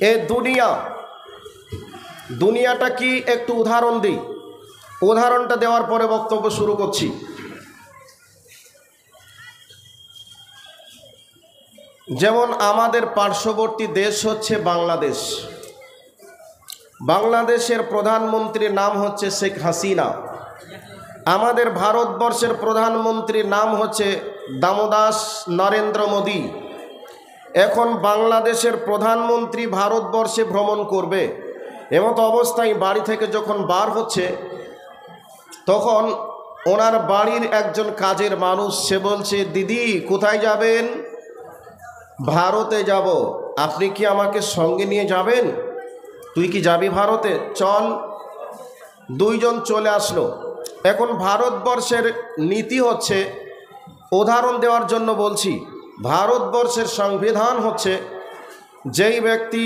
এ দুনিয়াটা কি একটু উদাহরণ দিই। উদাহরণটা দেওয়ার পরে বক্তব্য শুরু করছি। যেমন আমাদের পার্শ্ববর্তী দেশ হচ্ছে বাংলাদেশ। বাংলাদেশের প্রধানমন্ত্রীর নাম হচ্ছে শেখ হাসিনা। আমাদের ভারতবর্ষের প্রধানমন্ত্রীর নাম হচ্ছে দামোদাস নরেন্দ্র মোদী। এখন বাংলাদেশের প্রধানমন্ত্রী ভারতবর্ষে ভ্রমণ করবে, এমতো অবস্থায় বাড়ি থেকে যখন বার হচ্ছে, তখন ওনার বাড়ির একজন কাজের মানুষ সে বলছে, দিদি কোথায় যাবেন? ভারতে যাব। আপনি কি আমাকে সঙ্গে নিয়ে যাবেন? তুই কি যাবি ভারতে? চল। দুইজন চলে আসলো। এখন ভারতবর্ষের নীতি হচ্ছে, উদাহরণ দেওয়ার জন্য বলছি, ভারতবর্ষের সংবিধান হচ্ছে, যেই ব্যক্তি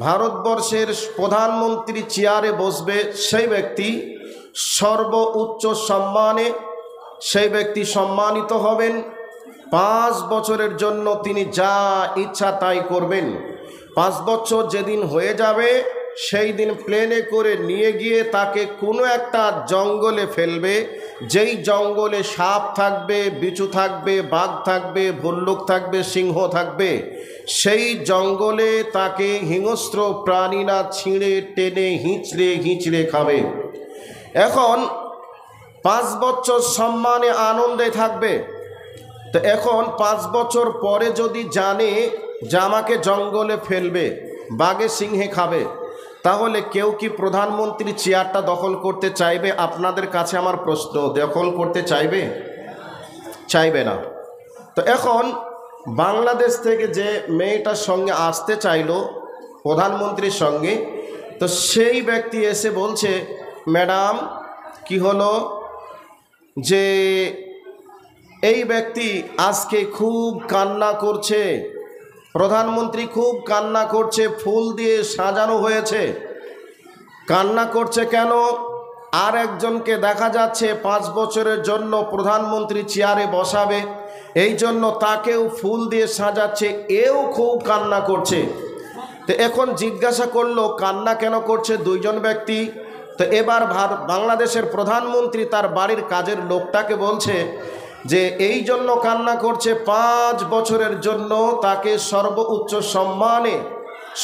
ভারতবর্ষের প্রধানমন্ত্রী চেয়ারে বসবে সেই ব্যক্তি সর্বোচ্চ সম্মানে সেই ব্যক্তি সম্মানিত হবেন। 5 বছরের জন্য তিনি যা ইচ্ছা তাই করবেন। 5 বছর যেদিন হয়ে যাবে সেই দিন প্লেনে করে নিয়ে গিয়ে তাকে কোনো একটা জঙ্গলে ফেলবে, যেই জঙ্গলে সাপ থাকবে, বিছু থাকবে, বাঘ থাকবে, ভল্লুক থাকবে, সিংহ থাকবে। সেই জঙ্গলে তাকে হিংস্র প্রাণীরা ছিঁড়ে টেনে হিঁচড়ে খাবে। এখন 5 বছর সম্মানে আনন্দে থাকবে। তো এখন 5 বছর পরে যদি জানে যে আমাকে জঙ্গলে ফেলবে, বাঘে সিংহে খাবে, তাহলে কেউ কি প্রধানমন্ত্রী চেয়ারটা দখল করতে চাইবে? আপনাদের কাছে আমার প্রশ্ন, দখল করতে চাইবে? চাইবে না। তো এখন বাংলাদেশ থেকে যে মেয়েটার সঙ্গে আসতে চাইলো প্রধানমন্ত্রীর সঙ্গে, তো সেই ব্যক্তি এসে বলছে, ম্যাডাম কি হলো, যে এই ব্যক্তি আজকে খুব কান্না করছে, প্রধানমন্ত্রী খুব কান্না করছে, ফুল দিয়ে সাজানো হয়েছে। কান্না করছে কেন? আর একজনকে দেখা যাচ্ছে 5 বছরের জন্য প্রধানমন্ত্রী চেয়ারে বসাবে, এই জন্য তাকেও ফুল দিয়ে সাজাচ্ছে, এও খুব কান্না করছে। তো এখন জিজ্ঞাসা করলো কান্না কেন করছে দুইজন ব্যক্তি। তো এবার বাংলাদেশের প্রধানমন্ত্রী তার বাড়ির কাজের লোকটাকে বলছে যে এই জন্য কান্না করছে, 5 বছরের জন্য তাকে সর্বোচ্চ সম্মানে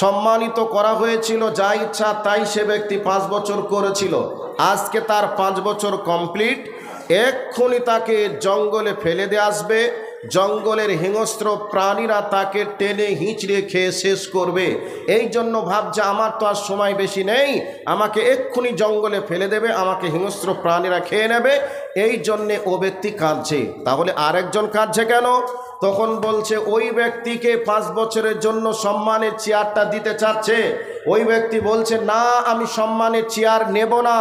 সম্মানিত করা হয়েছিল, যা ইচ্ছা তাই সে ব্যক্তি 5 বছর করেছিল। আজকে তার 5 বছর কমপ্লিট, এক্ষুনি তাকে জঙ্গলে ফেলে দিয়ে আসবে। জঙ্গলের হিংস্র প্রাণীরা তাকে টেনে হিঁচড়ে খেয়ে শেষ করবে। এই জন্য ভাবছে আমার তো আর সময় বেশি নেই, আমাকে এক্ষুনি জঙ্গলে ফেলে দেবে, আমাকে হিংস্র প্রাণীরা খেয়ে নেবে। এই জন্যে ও ব্যক্তি কাঁদছে। তাহলে আরেকজন কাঁদছে কেন? তখন বলছে ওই ব্যক্তিকে 5 বছরের জন্য সম্মানের চেয়ারটা দিতে চাচ্ছে। ওই ব্যক্তি বলছে, না আমি সম্মানের চেয়ার নেব না,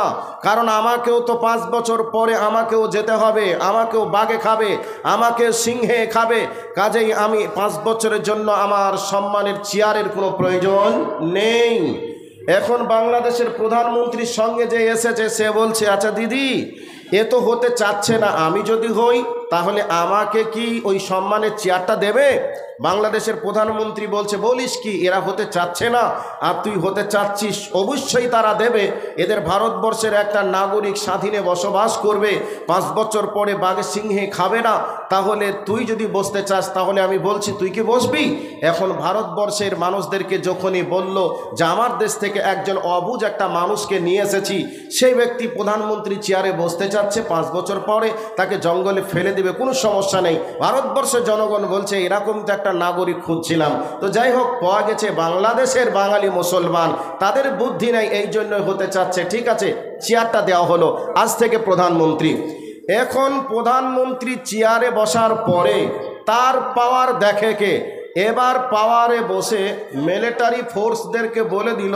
কারণ আমাকেও তো 5 বছর পরে আমাকেও যেতে হবে, আমাকেও বাঘে খাবে, আমাকে সিংহে খাবে, কাজেই আমি 5 বছরের জন্য আমার সম্মানের চেয়ারের কোনো প্রয়োজন নেই। এখন বাংলাদেশের প্রধানমন্ত্রীর সঙ্গে যে এসেছে সে বলছে, আচ্ছা দিদি এ তো হতে চাচ্ছে না, আমি যদি হই তাহলে আমাকে কি ওই সম্মানের চেয়ারটা দেবে? বাংলাদেশের প্রধানমন্ত্রী বলছে, বলিস কি, এরা হতে চাচ্ছে না আর তুই হতে চাচ্ছিস? অবশ্যই তারা দেবে। এদের ভারতবর্ষের একটা নাগরিক স্বাধীনে বসবাস করবে, 5 বছর পরে বাঘে সিংহে খাবে না। তাহলে তুই যদি বসতে চাস তাহলে আমি বলছি তুই কি বসবি? এখন ভারতবর্ষের মানুষদেরকে যখনই বলল যে আমার দেশ থেকে একজন অবুঝ একটা মানুষকে নিয়ে এসেছি, সেই ব্যক্তি প্রধানমন্ত্রী চেয়ারে বসতে চাচ্ছে, 5 বছর পরে তাকে জঙ্গলে ফেলে দেবে, কোনো সমস্যা নেই। ভারতবর্ষের জনগণ বলছে এরকম তো একটা নাগরিক খুঁজছিলাম। তো যাই হোক, পাওয়া গেছে বাংলাদেশের বাঙালি মুসলমান, তাদের বুদ্ধি নেই, এই জন্য হতে চাচ্ছে। ঠিক আছে, চেয়ারটা দেওয়া হলো, আজ থেকে প্রধানমন্ত্রী। এখন প্রধানমন্ত্রী চেয়ারে বসার পরে তার পাওয়ার দেখে কে? এবার পাওয়ারে বসে মিলিটারি ফোর্সদেরকে বলে দিল,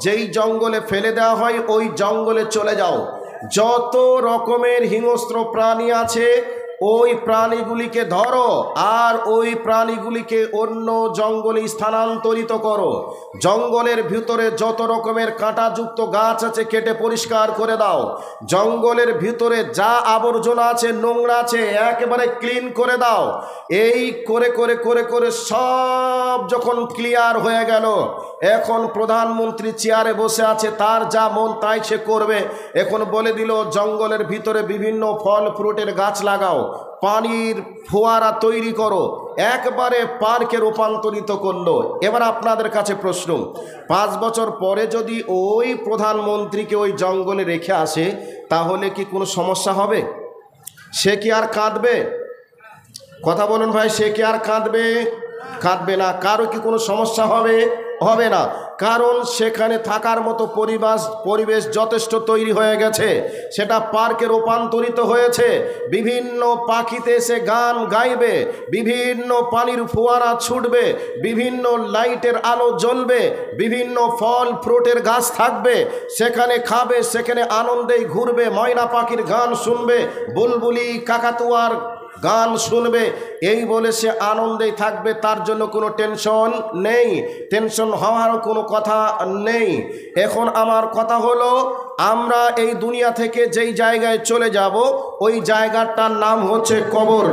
যেই জঙ্গলে ফেলে দেওয়া হয় ওই জঙ্গলে চলে যাও, যত রকমের হিংস্র প্রাণী আছে ওই প্রাণীগুলিকে ধরো আর ওই প্রাণীগুলিকে অন্য জঙ্গলে স্থানান্তরিত করো। জঙ্গলের ভিতরে যত রকমের কাঁটাযুক্ত গাছ আছে কেটে পরিষ্কার করে দাও। জঙ্গলের ভিতরে যা আবর্জনা আছে, নোংরা আছে, একেবারে ক্লিন করে দাও। এই করে করে করে করে সব যখন ক্লিয়ার হয়ে গেল, এখন প্রধানমন্ত্রী চেয়ারে বসে আছে, তার যা মন তাই সে করবে। এখন বলে দিল জঙ্গলের ভিতরে বিভিন্ন ফল ফ্রুটের গাছ লাগাও, পানির ফোয়ারা তৈরি করো, একবারে পার্কে রূপান্তরিত করলো। এবার আপনাদের কাছে প্রশ্ন, 5 বছর পরে যদি ওই প্রধানমন্ত্রীকে ওই জঙ্গলে রেখে আসে, তাহলে কি কোনো সমস্যা হবে? সে কি আর কাঁদবে? কথা বলুন ভাই, সে কি আর কাঁদবে? কাঁদবে না। কারো কি কোনো সমস্যা হবে? হবে না। কারণ সেখানে থাকার মতো পরিবেশ যথেষ্ট তৈরি হয়ে গেছে, সেটা পার্কে রূপান্তরিত হয়েছে। বিভিন্ন পাখিতে এসে গান গাইবে, বিভিন্ন পানির ফোয়ারা ছুটবে, বিভিন্ন লাইটের আলো জ্বলবে, বিভিন্ন ফল ফ্রুটের গাছ থাকবে, সেখানে খাবে, সেখানে আনন্দেই ঘুরবে, ময়না পাখির গান শুনবে, বুলবুলি কাকাতুয়ার গান শুনবে। এই বলে সে আনন্দেই থাকবে, তার জন্য কোনো টেনশন নেই, টেনশন হওয়ারও কোনো কথা নেই। এখন আমার কথা হলো, আমরা এই দুনিয়া থেকে যেই জায়গায় চলে যাব, ওই জায়গাটার নাম হচ্ছে কবর।